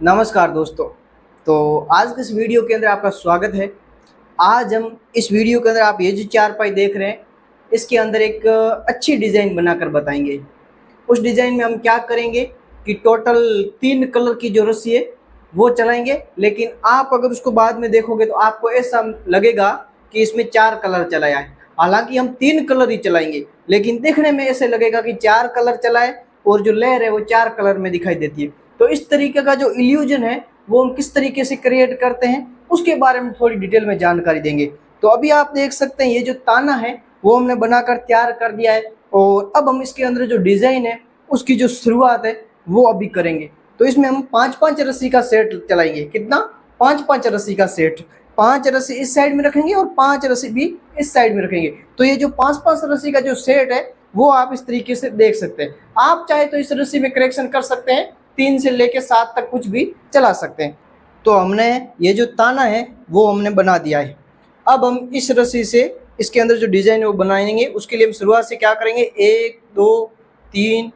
नमस्कार दोस्तों। तो आज के इस वीडियो के अंदर आपका स्वागत है। आज हम इस वीडियो के अंदर आप ये जो चारपाई देख रहे हैं, इसके अंदर एक अच्छी डिज़ाइन बनाकर बताएंगे। उस डिज़ाइन में हम क्या करेंगे कि टोटल 3 कलर की जो रस्सी है वो चलाएंगे, लेकिन आप अगर उसको बाद में देखोगे तो आपको ऐसा लगेगा कि इसमें 4 कलर चलाया है। हालांकि हम 3 कलर ही चलाएंगे, लेकिन देखने में ऐसे लगेगा कि 4 कलर चलाए और जो लहर है वो 4 कलर में दिखाई देती है। तो इस तरीके का जो इल्यूजन है वो हम किस तरीके से क्रिएट करते हैं उसके बारे में थोड़ी डिटेल में जानकारी देंगे। तो अभी आप देख सकते हैं ये जो ताना है वो हमने बनाकर तैयार कर दिया है, और अब हम इसके अंदर जो डिज़ाइन है उसकी जो शुरुआत है वो अभी करेंगे। तो इसमें हम 5-5 रस्सी का सेट चलाएंगे। कितना? 5-5 रस्सी का सेट। 5 रस्सी इस साइड में रखेंगे और 5 रस्सी भी इस साइड में रखेंगे। तो ये जो 5-5 रस्सी का जो सेट है वो आप इस तरीके से देख सकते हैं। आप चाहे तो इस रस्सी में करेक्शन कर सकते हैं, 3 से लेके 7 तक कुछ भी चला सकते हैं। तो हमने ये जो ताना है वो हमने बना दिया है। अब हम इस रस्सी से इसके अंदर जो डिज़ाइन है वो बनाएंगे। उसके लिए हम शुरुआत से क्या करेंगे, 1 2 3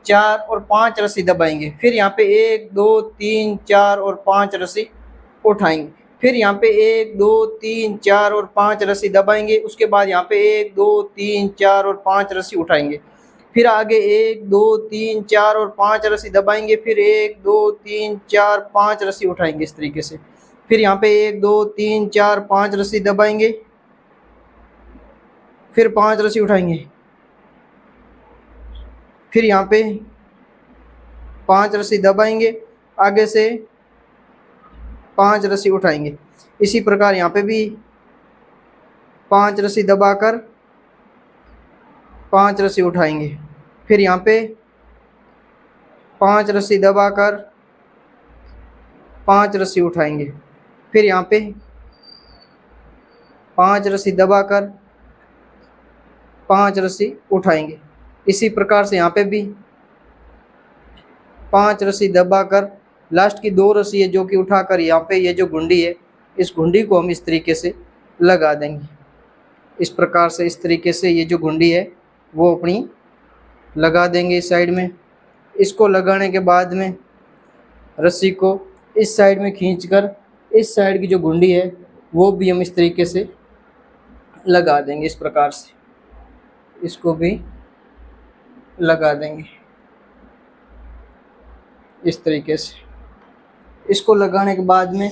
4 और 5 रस्सी दबाएंगे। फिर यहाँ पे 1 2 3 4 और 5 रस्सी उठाएंगे। फिर यहाँ पे 1 2 3 4 और 5 रस्सी दबाएंगे। उसके बाद यहाँ पे 1 2 3 4 और 5 रस्सी उठाएंगे। फिर आगे 1 2 3 4 और 5 रस्सी दबाएंगे। फिर 1 2 3 4 5 रस्सी उठाएंगे इस तरीके से। फिर यहाँ पे 1 2 3 4 5 रस्सी दबाएंगे। फिर 5 रस्सी उठाएंगे। फिर यहाँ पे 5 रस्सी दबाएंगे, आगे से 5 रस्सी उठाएंगे। इसी प्रकार यहाँ पे भी 5 रस्सी दबाकर 5 रस्सी उठाएंगे। फिर यहाँ पे 5 रस्सी दबाकर 5 रस्सी उठाएंगे। फिर यहाँ पे 5 रस्सी दबाकर 5 रस्सी उठाएंगे। इसी प्रकार से यहाँ पे भी 5 रस्सी दबाकर लास्ट की 2 रस्सी है जो कि उठाकर यहाँ पे ये जो घुंडी है इस घुंडी को हम इस तरीके से लगा देंगे। इस प्रकार से इस तरीके से ये जो घुंडी है वो अपनी लगा देंगे इस साइड में। इसको लगाने के बाद में रस्सी को इस साइड में खींचकर इस साइड की जो घुंडी है वो भी हम इस तरीके से लगा देंगे। इस प्रकार से इसको भी लगा देंगे इस तरीके से। इसको लगाने के बाद में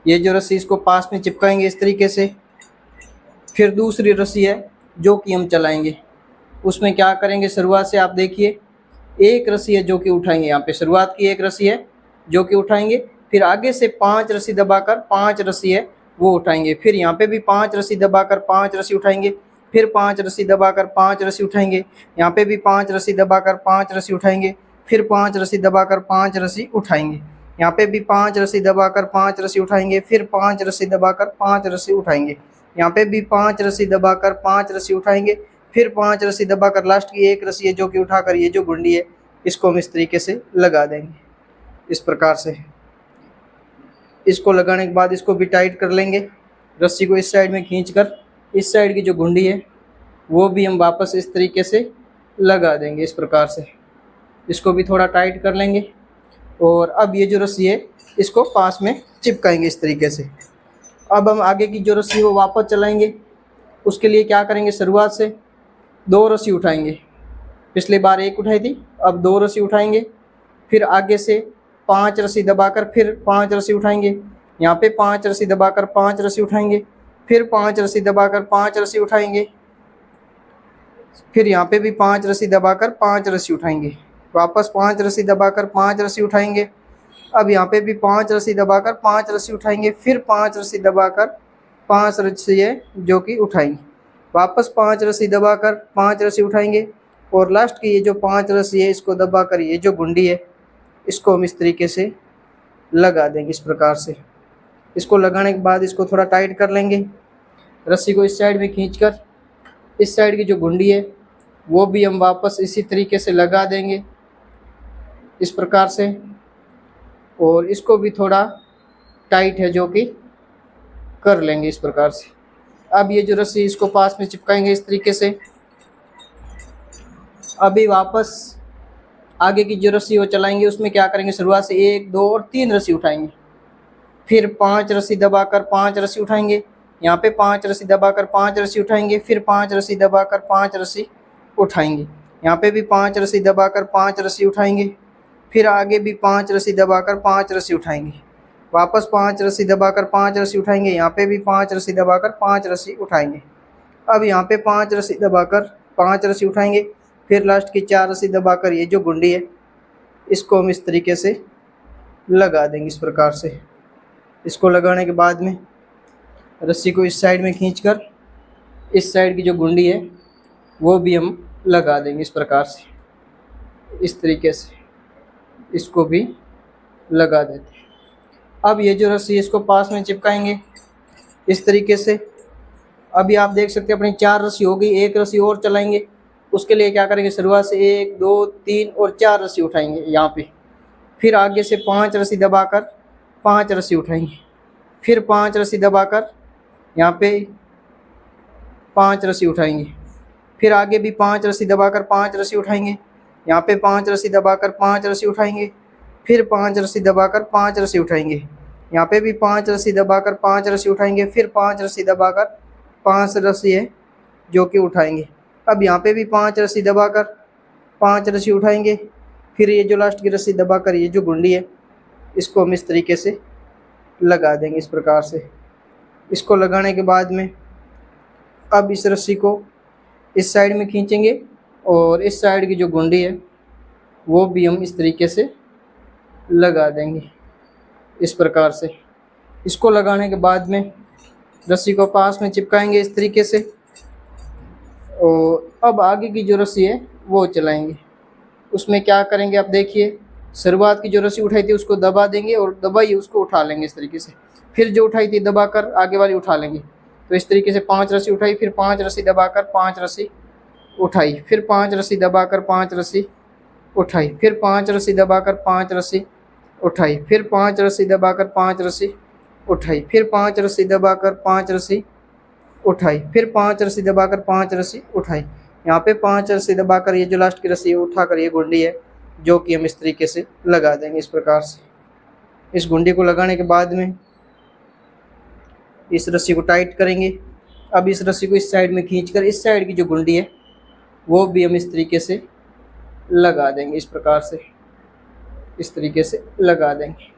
ये जो रस्सी इसको पास में चिपकाएंगे इस तरीके से। फिर दूसरी रस्सी है जो कि हम चलाएंगे। उसमें क्या करेंगे, शुरुआत से आप देखिए, एक रस्सी है जो कि उठाएंगे। यहाँ पे शुरुआत की एक रस्सी है जो कि उठाएंगे। फिर आगे से 5 रस्सी दबाकर 5 रस्सी है वो उठाएंगे। फिर यहाँ पे भी 5 रस्सी दबाकर 5 रस्सी उठाएंगे। फिर 5 रस्सी दबाकर 5 रस्सी उठाएंगे। यहाँ पे भी 5 रस्सी दबाकर 5 रस्सी उठाएंगे। फिर 5 रस्सी दबाकर 5 रस्सी उठाएंगे। यहाँ पे भी 5 रस्सी दबाकर 5 रस्सी उठाएंगे। फिर 5 रस्सी दबाकर 5 रस्सी उठाएंगे। यहाँ पे भी 5 रस्सी दबाकर 5 रस्सी उठाएंगे। फिर 5 रस्सी दबाकर लास्ट की एक रस्सी है जो कि उठाकर ये जो घुंडी है इसको हम इस तरीके से लगा देंगे। इस प्रकार से इसको लगाने के बाद इसको भी टाइट कर लेंगे। रस्सी को इस साइड में खींचकर इस साइड की जो घुंडी है वो भी हम वापस इस तरीके से लगा देंगे। इस प्रकार से इसको भी थोड़ा टाइट कर लेंगे। और अब ये जो रस्सी है इसको पास में चिपकाएंगे इस तरीके से। अब हम आगे की जो रस्सी वो वापस चलाएंगे। उसके लिए क्या करेंगे, शुरुआत से 2 रस्सी उठाएंगे। पिछली बार 1 उठाई थी, अब 2 रस्सी उठाएंगे। फिर आगे से 5 रस्सी दबाकर फिर 5 रस्सी उठाएंगे। यहाँ पे 5 रस्सी दबाकर 5 रस्सी उठाएंगे। फिर 5 रस्सी दबाकर 5 रस्सी उठाएंगे। फिर यहाँ पे भी 5 रस्सी दबाकर 5 रस्सी उठाएंगे। वापस 5 रस्सी दबाकर 5 रस्सी उठाएंगे। अब यहाँ पे भी 5 रस्सी दबाकर 5 रस्सी उठाएंगे। फिर 5 रस्सी दबाकर 5 रस्सी है जो कि उठाएंगे। वापस 5 रस्सी दबाकर 5 रस्सी उठाएंगे। और लास्ट की ये जो 5 रस्सी है इसको दबाकर ये जो घुंडी है इसको हम इस तरीके से लगा देंगे। इस प्रकार से इसको लगाने के बाद इसको थोड़ा टाइट कर लेंगे। रस्सी को इस साइड में खींचकर इस साइड की जो घुंडी है वो भी हम वापस इसी तरीके से लगा देंगे इस प्रकार से। और इसको भी थोड़ा टाइट है जो कि कर लेंगे इस प्रकार से। अब ये जो रस्सी इसको पास में चिपकाएंगे इस तरीके से। अभी वापस आगे की जो रस्सी वो चलाएंगे उसमें क्या करेंगे, शुरुआत से 1 2 और 3 रस्सी उठाएंगे, फिर 5 रस्सी दबाकर 5 रस्सी उठाएंगे, यहाँ पे 5 रस्सी दबाकर 5 रस्सी उठाएंगे, फिर 5 रस्सी दबाकर 5 रस्सी उठाएंगे, यहाँ पे भी 5 रस्सी दबाकर 5 रस्सी उठाएंगे, फिर आगे भी 5 रस्सी दबाकर 5 रस्सी उठाएंगे, वापस 5 रस्सी दबाकर 5 रस्सी उठाएंगे, यहाँ पे भी 5 रस्सी दबाकर 5 रस्सी उठाएंगे। अब यहाँ पे 5 रस्सी दबाकर 5 रस्सी उठाएंगे, फिर लास्ट की 4 रस्सी दबाकर ये जो गुंडी है इसको हम इस तरीके से लगा देंगे। इस प्रकार से इसको लगाने के बाद में रस्सी को इस साइड में खींचकर इस साइड की जो गुंडी है वो भी हम लगा देंगे। इस प्रकार से इस तरीके से इसको भी लगा देते हैं। अब ये जो रस्सी है इसको पास में चिपकाएंगे इस तरीके से। अभी आप देख सकते हैं अपनी 4 रस्सी हो गई, एक रस्सी और चलाएंगे। उसके लिए क्या करेंगे, शुरुआत से 1 2 3 और 4 रस्सी उठाएंगे यहाँ पे, फिर आगे से 5 रस्सी दबाकर 5 रस्सी उठाएंगे, फिर 5 रस्सी दबाकर यहाँ पे 5 रस्सी उठाएंगे, फिर आगे भी 5 रस्सी दबाकर 5 रस्सी उठाएंगे, यहाँ पे 5 रस्सी दबाकर 5 रस्सी उठाएंगे, फिर 5 रस्सी दबाकर 5 रस्सी उठाएंगे, यहाँ पे भी 5 रस्सी दबाकर 5 रस्सी उठाएंगे, फिर 5 रस्सी दबाकर 5 रस्सी है जो कि उठाएंगे। अब यहाँ पे भी 5 रस्सी दबाकर 5 रस्सी उठाएंगे, फिर ये जो लास्ट की रस्सी दबाकर ये जो गुंडी है इसको हम इस तरीके से लगा देंगे। इस प्रकार से इसको लगाने के बाद में अब इस रस्सी को इस साइड में खींचेंगे और इस साइड की जो गुंडी है वो भी हम इस तरीके से लगा देंगे। इस प्रकार से इसको लगाने के बाद में रस्सी को पास में चिपकाएंगे इस तरीके से, और अब आगे की जो रस्सी है वो चलाएंगे। उसमें क्या करेंगे आप देखिए, शुरुआत की जो रस्सी उठाई थी उसको दबा देंगे और दबाई उसको उठा लेंगे इस तरीके से, फिर जो उठाई थी दबाकर आगे वाली उठा लेंगे। तो इस तरीके से 5 रस्सी उठाई, फिर 5 रस्सी दबाकर 5 रस्सी उठाई, फिर 5 रस्सी दबाकर 5 रस्सी उठाई, फिर 5 रस्सी दबाकर 5 रस्सी उठाई, फिर 5 रस्सी दबाकर 5 रस्सी उठाई, फिर 5 रस्सी दबाकर 5 रस्सी उठाई, फिर 5 रस्सी दबाकर 5 रस्सी उठाई। यहाँ पे 5 रस्सी दबाकर ये जो लास्ट की रस्सी है उठाकर ये गुंडी है जो कि हम इस तरीके से लगा देंगे। इस प्रकार से इस गुंडी को लगाने के बाद में इस रस्सी को टाइट करेंगे। अब इस रस्सी को इस साइड में खींचकर इस साइड की जो गुंडी है वो भी हम इस तरीके से लगा देंगे। इस प्रकार से इस तरीके से लगा देंगे।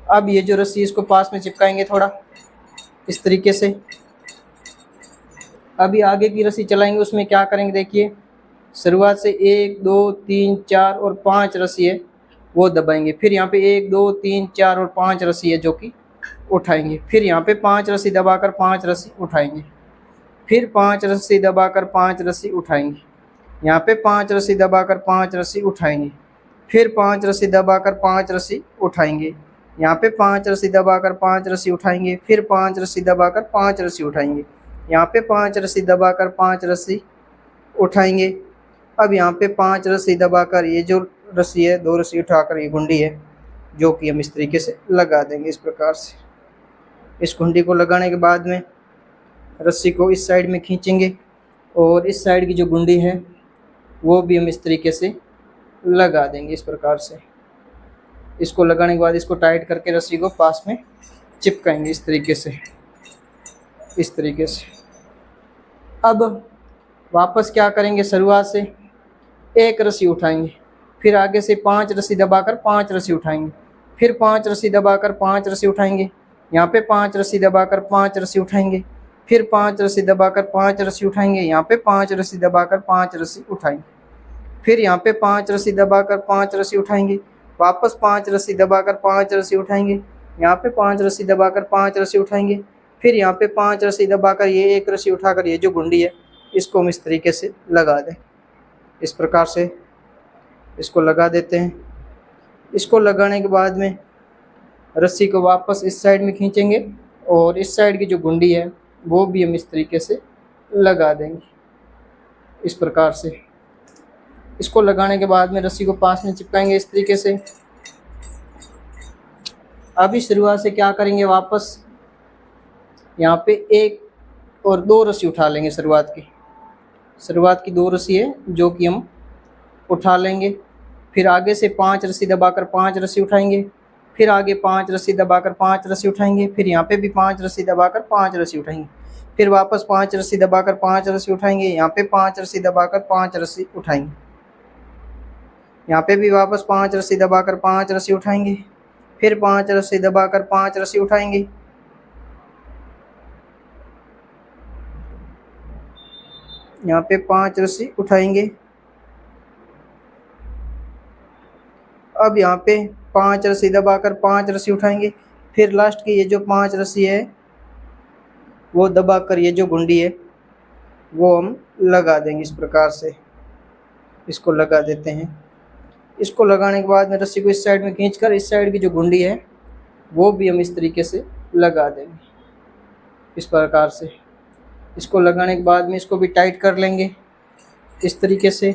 अब ये जो रस्सी इसको पास में चिपकाएंगे थोड़ा इस तरीके से। अभी आगे की रस्सी चलाएंगे, उसमें क्या करेंगे देखिए, शुरुआत से 1 2 3 4 और 5 रस्सी है वो दबाएंगे, फिर यहाँ पे 1 2 3 4 और 5 रस्सी है जो कि उठाएंगे, फिर यहाँ पे 5 रस्सी दबाकर 5 रस्सी उठाएंगे, फिर 5 रस्सी दबाकर 5 रस्सी उठाएंगे, यहाँ पे 5 रस्सी दबाकर 5 रस्सी उठाएंगे, फिर 5 रस्सी दबाकर 5 रस्सी उठाएंगे, यहाँ पे 5 रस्सी दबाकर 5 रस्सी उठाएंगे, फिर 5 रस्सी दबाकर 5 रस्सी उठाएंगे, यहाँ पे 5 रस्सी दबाकर 5 रस्सी उठाएंगे। अब यहाँ पे 5 रस्सी दबाकर ये जो रस्सी है 2 रस्सी उठाकर ये गुंडी है जो कि हम इस तरीके से लगा देंगे। इस प्रकार से इस गुंडी को लगाने के बाद में रस्सी को इस साइड में खींचेंगे और इस साइड की जो गुंडी है वो भी हम इस तरीके से लगा देंगे। इस प्रकार से इसको लगाने के बाद इसको टाइट करके रस्सी को पास में चिपकाएंगे इस तरीके से। इस तरीके से अब वापस क्या करेंगे, शुरुआत से 1 रस्सी उठाएंगे, फिर आगे से 5 रस्सी दबाकर 5 रस्सी उठाएंगे, फिर 5 रस्सी दबाकर 5 रस्सी उठाएंगे, यहाँ पे 5 रस्सी दबाकर 5 रस्सी उठाएंगे, फिर 5 रस्सी दबाकर 5 रस्सी उठाएंगे, यहाँ पे 5 रस्सी दबाकर 5 रस्सी उठाएंगे, फिर यहाँ पे 5 रस्सी दबाकर 5 रस्सी उठाएंगे, वापस 5 रस्सी दबाकर 5 रस्सी उठाएंगे, यहाँ पे 5 रस्सी दबाकर 5 रस्सी उठाएंगे, फिर यहाँ पे 5 रस्सी दबाकर ये 1 रस्सी उठाकर ये जो गुंडी है इसको हम इस तरीके से लगा दें। इस प्रकार से इसको लगा देते हैं। इसको लगाने के बाद में रस्सी को वापस इस साइड में खींचेंगे और इस साइड की जो गुंडी है वो भी हम इस तरीके से लगा देंगे। इस प्रकार से इसको लगाने के बाद में रस्सी को पास में चिपकाएंगे इस तरीके से। अभी शुरुआत से क्या करेंगे, वापस यहाँ पे 1 और 2 रस्सी उठा लेंगे। शुरुआत की 2 रस्सी है जो कि हम उठा लेंगे फिर आगे से 5 रस्सी दबाकर 5 रस्सी उठाएंगे, फिर आगे 5 रस्सी दबाकर 5 रस्सी उठाएंगे, फिर यहाँ पे भी 5 रस्सी दबाकर 5 रस्सी उठाएंगे, फिर वापस 5 रस्सी दबाकर 5 रस्सी उठाएंगे, यहाँ पे 5 रस्सी दबाकर 5 रस्सी उठाएंगे, यहाँ पे भी वापस 5 रस्सी दबाकर 5 रस्सी उठाएंगे, फिर 5 रस्सी दबाकर 5 रस्सी उठाएंगे, यहाँ पे 5 रस्सी उठाएंगे। अब यहाँ पे 5 रस्सी दबाकर 5 रस्सी उठाएंगे, फिर लास्ट की ये जो 5 रस्सी है वो दबाकर ये जो गुंडी है वो हम लगा देंगे इस प्रकार से। इसको लगा देते हैं। इसको लगाने के बाद में रस्सी को इस साइड में खींचकर इस साइड की जो गुंडी है वो भी हम इस तरीके से लगा देंगे इस प्रकार से। इसको लगाने के बाद में इसको भी टाइट कर लेंगे इस तरीके से।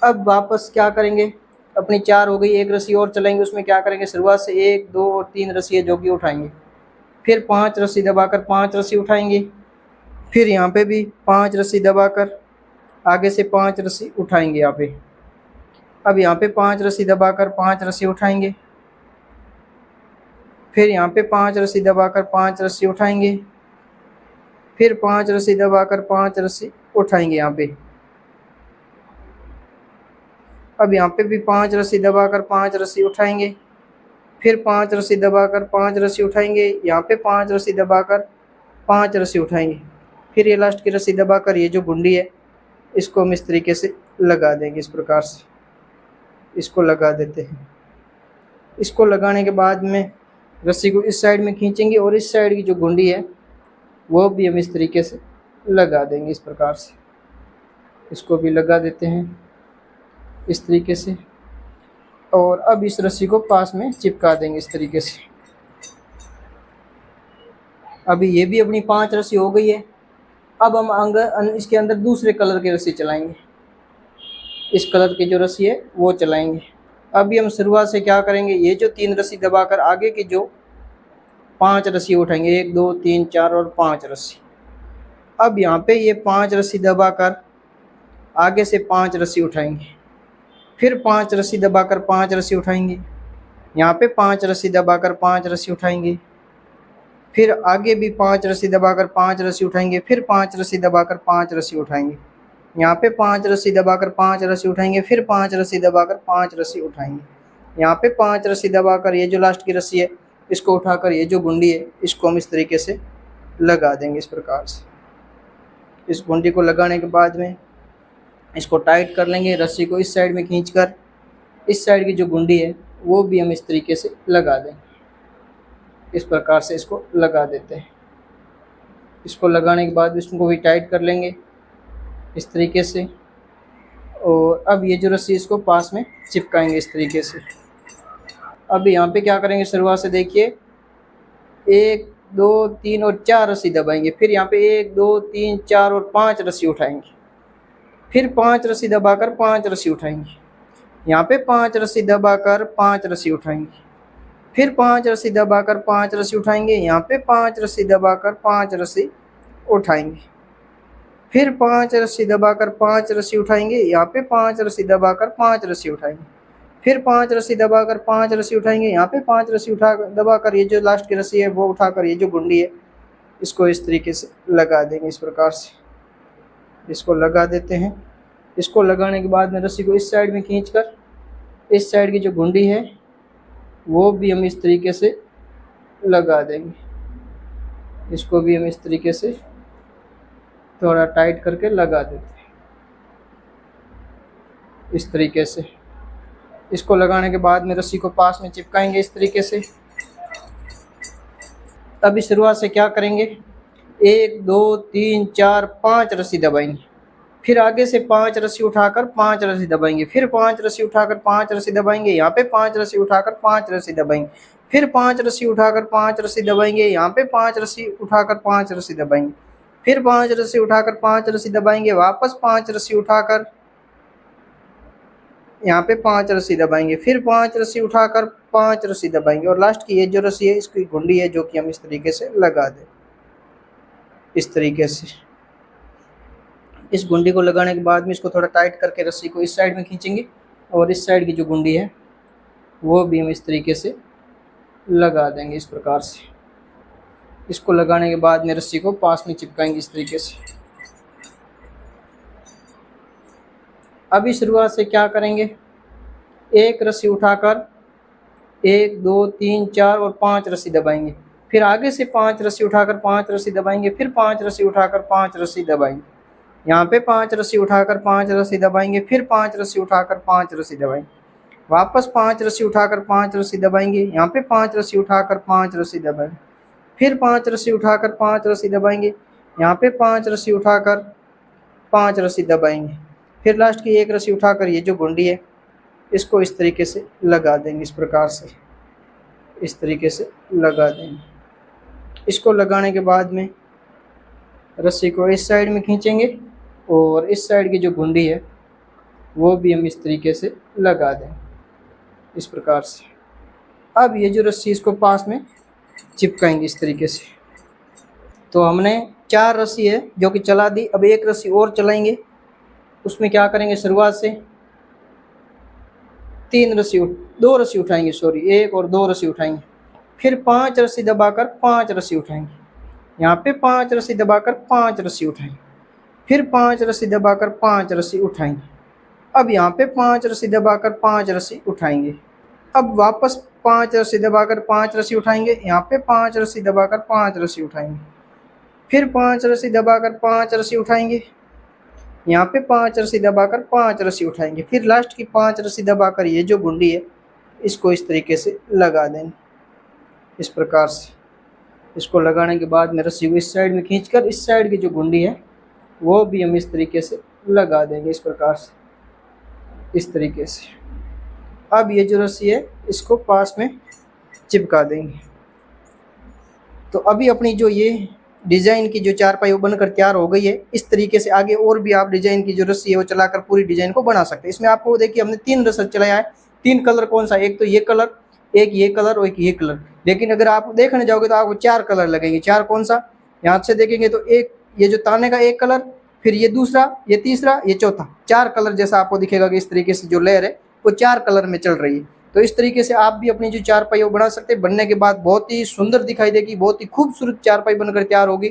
अब वापस क्या करेंगे, अपनी 4 हो गई, एक रस्सी और चलाएंगे, उसमें क्या करेंगे, शुरुआत से 1 2 और 3 रस्सी है जो कि उठाएंगे, फिर 5 रस्सी दबाकर 5 रस्सी उठाएंगे, फिर यहाँ पे भी 5 रस्सी दबाकर आगे से 5 रस्सी उठाएंगे यहाँ पे। अब यहाँ पे 5 रस्सी दबाकर 5 रस्सी उठाएंगे, फिर यहाँ पे 5 रस्सी दबाकर 5 रस्सी उठाएंगे, फिर 5 रस्सी दबाकर 5 रस्सी उठाएंगे यहाँ पे। अब यहाँ पे भी 5 रस्सी दबाकर 5 रस्सी उठाएंगे, फिर 5 रस्सी दबाकर 5 रस्सी उठाएंगे, यहाँ पे 5 रस्सी दबाकर 5 रस्सी उठाएंगे, फिर ये लास्ट की रस्सी दबाकर ये जो गुंडी है इसको हम इस तरीके से लगा देंगे इस प्रकार से। इसको लगा देते हैं। इसको लगाने के बाद में रस्सी को इस साइड में खींचेंगे और इस साइड की जो गुंडी है वो भी हम इस तरीके से लगा देंगे इस प्रकार से। इसको भी लगा देते हैं इस तरीके से और अब इस रस्सी को पास में चिपका देंगे इस तरीके से। अभी ये भी अपनी 5 रस्सी हो गई है। अब हम इसके अंदर दूसरे कलर की रस्सी चलाएंगे, इस कलर की जो रस्सी है वो चलाएंगे। अभी हम शुरुआत से क्या करेंगे, ये जो 3 रस्सी दबाकर आगे की जो 5 रस्सी उठाएंगे, 1 2 3 4 और 5 रस्सी। अब यहाँ पे ये 5 रस्सी दबाकर आगे से 5 रस्सी उठाएंगे, फिर 5 रस्सी दबाकर 5 रस्सी उठाएंगे, यहाँ पे 5 रस्सी दबाकर 5 रस्सी उठाएंगे, फिर आगे भी 5 रस्सी दबाकर 5 रस्सी उठाएंगे, फिर 5 रस्सी दबाकर 5 रस्सी उठाएंगे, यहाँ पे 5 रस्सी दबाकर 5 रस्सी उठाएंगे, फिर 5 रस्सी दबाकर 5 रस्सी उठाएंगे, यहाँ पे 5 रस्सी दबाकर ये जो लास्ट की रस्सी है इसको उठाकर ये जो गुंडी है इसको हम इस तरीके से लगा देंगे इस प्रकार से। इस गुंडी को लगाने के बाद में इसको टाइट कर लेंगे, रस्सी को इस साइड में खींचकर इस साइड की जो गुंडी है वो भी हम इस तरीके से लगा देंगे। इस प्रकार से इसको लगा देते हैं। इसको लगाने के बाद इसको भी टाइट कर लेंगे इस तरीके से और अब ये जो रस्सी इसको पास में चिपकाएंगे इस तरीके से। अब यहाँ पे क्या करेंगे, शुरुआत से देखिए 1 2 3 और 4 रस्सी दबाएंगे, फिर यहाँ पे 1 2 3 4 और 5 रस्सी उठाएंगे, फिर 5 रस्सी दबाकर 5 रस्सी उठाएंगे, यहाँ पे 5 रस्सी दबाकर 5 रस्सी उठाएंगे, फिर 5 रस्सी दबाकर 5 रस्सी उठाएंगे, यहाँ पे 5 रस्सी दबाकर 5 रस्सी उठाएंगे, फिर 5 रस्सी दबाकर 5 रस्सी उठाएंगे, यहाँ पे 5 रस्सी दबाकर 5 रस्सी उठाएंगे, फिर 5 रस्सी दबाकर 5 रस्सी उठाएंगे, यहाँ पे 5 रस्सी दबाकर ये जो लास्ट की रस्सी है वो उठाकर ये जो गुंडी है इसको इस तरीके से लगा देंगे इस प्रकार से। इसको लगा देते हैं। इसको लगाने के बाद में रस्सी को इस साइड में खींचकर इस साइड की जो गुंडी है वो भी हम इस तरीके से लगा देंगे। इसको भी हम इस तरीके से थोड़ा टाइट करके लगा देते हैं इस तरीके से। इसको लगाने के बाद में रस्सी को पास में चिपकाएंगे इस तरीके से। अभी शुरुआत से क्या करेंगे, 1 2 3 4 5 रस्सी दबाएंगे, फिर आगे से 5 रस्सी उठाकर 5 रस्सी दबाएंगे, फिर 5 रस्सी उठाकर 5 रस्सी दबाएंगे, यहाँ पे 5 रस्सी उठाकर 5 रस्सी दबाएंगे, फिर 5 रस्सी उठाकर 5 रस्सी दबाएंगे, यहाँ पे 5 रस्सी उठाकर 5 रस्सी दबाएंगे, फिर 5 रस्सी उठाकर 5 रस्सी दबाएंगे, वापस 5 रस्सी उठाकर यहाँ पे 5 रस्सी दबाएंगे, फिर 5 रस्सी उठाकर 5 रस्सी दबाएंगे और लास्ट की ये जो रस्सी है इसकी गुंडी है जो कि हम इस तरीके से लगा दें इस तरीके से। इस गुंडी को लगाने के बाद में इसको थोड़ा टाइट करके रस्सी को इस साइड में खींचेंगे और इस साइड की जो गुंडी है वो भी हम इस तरीके से लगा देंगे। इस प्रकार से इसको लगाने के बाद में रस्सी को पास में चिपकाएंगे इस तरीके से। अभी शुरुआत से क्या करेंगे, एक रस्सी उठाकर 1 2 3 4 और 5 रस्सी दबाएंगे, फिर आगे से 5 रस्सी उठाकर 5 रस्सी दबाएंगे, फिर 5 रस्सी उठाकर 5 रस्सी दबाएंगे, यहाँ पे 5 रस्सी उठाकर 5 रस्सी दबाएंगे, फिर 5 रस्सी उठाकर 5 रस्सी दबाएंगे, वापस 5 रस्सी उठाकर 5 रस्सी दबाएंगे, यहाँ पे 5 रस्सी उठाकर 5 रस्सी दबाएंगे, फिर 5 रस्सी उठाकर 5 रस्सी दबाएंगे, यहाँ पे 5 रस्सी उठाकर 5 रस्सी दबाएंगे, फिर लास्ट की 1 रस्सी उठाकर ये जो गुंडी है इसको इस तरीके से लगा देंगे। इस प्रकार से इस तरीके से लगा देंगे। इसको लगाने के बाद में रस्सी को इस साइड में खींचेंगे और इस साइड की जो गुंडी है वो भी हम इस तरीके से लगा देंगे इस प्रकार से। अब ये जो रस्सी इसको पास में चिपकाएंगे इस तरीके से। तो हमने 4 रस्सी है जो कि चला दी, अब 1 रस्सी और चलाएंगे। उसमें क्या करेंगे, शुरुआत से 2 रस्सी उठाएंगे, 1 और 2 रस्सी उठाएंगे, फिर 5 रस्सी दबाकर 5 रस्सी उठाएंगे, यहाँ पे 5 रस्सी दबाकर 5 रस्सी उठाएंगे, फिर 5 रस्सी दबाकर 5 रस्सी उठाएंगे, अब यहाँ पे 5 रस्सी दबाकर 5 रस्सी उठाएंगे, अब वापस 5 रस्सी दबाकर 5 रस्सी उठाएंगे, यहाँ पे 5 रस्सी दबाकर 5 रस्सी उठाएंगे, फिर 5 रस्सी दबाकर 5 रस्सी उठाएंगे, यहाँ पे 5 रस्सी दबाकर 5 रस्सी उठाएंगे, फिर लास्ट की 5 रस्सी दबाकर ये जो गुंडी है इसको इस तरीके से लगा देंगे इस प्रकार से। इसको लगाने के बाद में रस्सी को इस साइड में खींचकर इस साइड की जो गुंडी है वो भी हम इस तरीके से लगा देंगे इस प्रकार से इस तरीके से। अब ये जो रस्सी है इसको पास में चिपका देंगे। तो अभी अपनी जो ये डिज़ाइन की जो चारपाई वो बनकर तैयार हो गई है। इस तरीके से आगे और भी आप डिज़ाइन की जो रस्सी है वो चलाकर पूरी डिज़ाइन को बना सकते हैं। इसमें आपको देखिए हमने 3 रस्सी चलाया है, 3 कलर कौन सा, एक तो ये कलर, एक ये कलर और एक ये कलर। लेकिन अगर आप देखने जाओगे तो आपको 4 कलर लगेंगे। 4 कौन सा, यहाँ से देखेंगे तो एक ये जो ताने का एक कलर, फिर ये दूसरा, ये तीसरा, ये चौथा, 4 कलर जैसा आपको दिखेगा कि इस तरीके से जो लेयर है वो 4 कलर में चल रही है। तो इस तरीके से आप भी अपनी जो चारपाई वो बना सकते हैं। बनने के बाद बहुत ही सुंदर दिखाई देगी, बहुत ही खूबसूरत चारपाई बनकर तैयार होगी।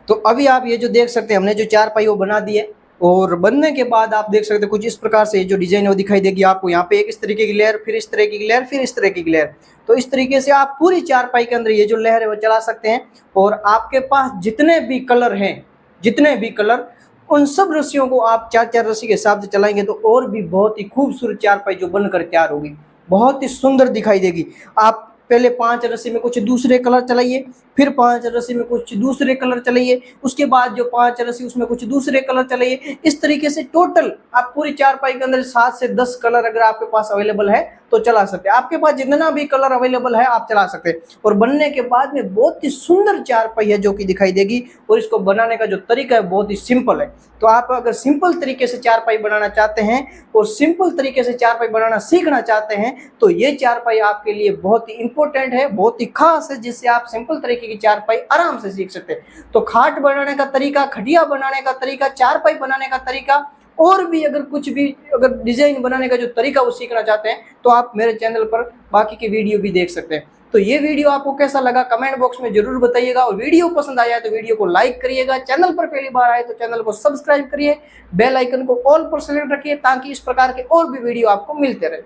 तो अभी आप ये जो देख सकते हैं हमने जो चारपाई वो बना दी है और बनने के बाद आप देख सकते हैं कुछ इस प्रकार से जो डिजाइन है वो दिखाई देगी आपको। यहाँ पे एक इस तरीके की लेयर, फिर इस तरह की लेयर, फिर इस तरह की लेयर। तो इस तरीके से आप पूरी चारपाई के अंदर ये जो लेयर है वो चला सकते हैं। और आपके पास जितने भी कलर हैं, जितने भी कलर, उन सब रस्सियों को आप 4-4 रस्सी के हिसाब से चलाएंगे तो और भी बहुत ही खूबसूरत चारपाई जो बनकर तैयार होगी, बहुत ही सुंदर दिखाई देगी। आप पहले 5 रस्सी में कुछ दूसरे कलर चलाइए, फिर 5 रस्सी में कुछ दूसरे कलर चलाइए, उसके बाद जो 5 रस्सी उसमें कुछ दूसरे कलर चलाइए। इस तरीके से टोटल आप पूरी चारपाई के अंदर 7 से 10 कलर अगर आपके पास अवेलेबल है तो चला सकते हैं। आपके पास जितना भी कलर अवेलेबल है आप चला सकते हैं। और बनने के बाद में बहुत ही सुंदर चारपाई है जो कि दिखाई देगी। और इसको बनाने का जो तरीका है बहुत ही सिंपल है। तो आप अगर सिंपल तरीके से चारपाई बनाना चाहते हैं और सिंपल तरीके से चारपाई बनाना सीखना चाहते हैं तो ये चारपाई आपके लिए बहुत ही इंपॉर्टेंट है, बहुत ही खास है, जिससे आप सिंपल तरीके की चारपाई आराम से सीख सकते हैं। तो खाट बनाने का तरीका, खटिया बनाने का तरीका, चारपाई बनाने का तरीका और भी अगर कुछ भी अगर डिजाइन बनाने का जो तरीका वो सीखना चाहते हैं तो आप मेरे चैनल पर बाकी की वीडियो भी देख सकते हैं। तो ये वीडियो आपको कैसा लगा कमेंट बॉक्स में जरूर बताइएगा। और वीडियो पसंद आया तो वीडियो को लाइक करिएगा। चैनल पर पहली बार आए तो चैनल को सब्सक्राइब करिए, बेल आइकन को ऑल पर सेलेक्ट रखिए ताकि इस प्रकार के और भी वीडियो आपको मिलते रहे।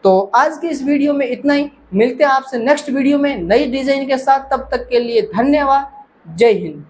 तो आज के इस वीडियो में इतना ही। मिलते हैं आपसे नेक्स्ट वीडियो में नई डिजाइन के साथ। तब तक के लिए धन्यवाद। जय हिंद।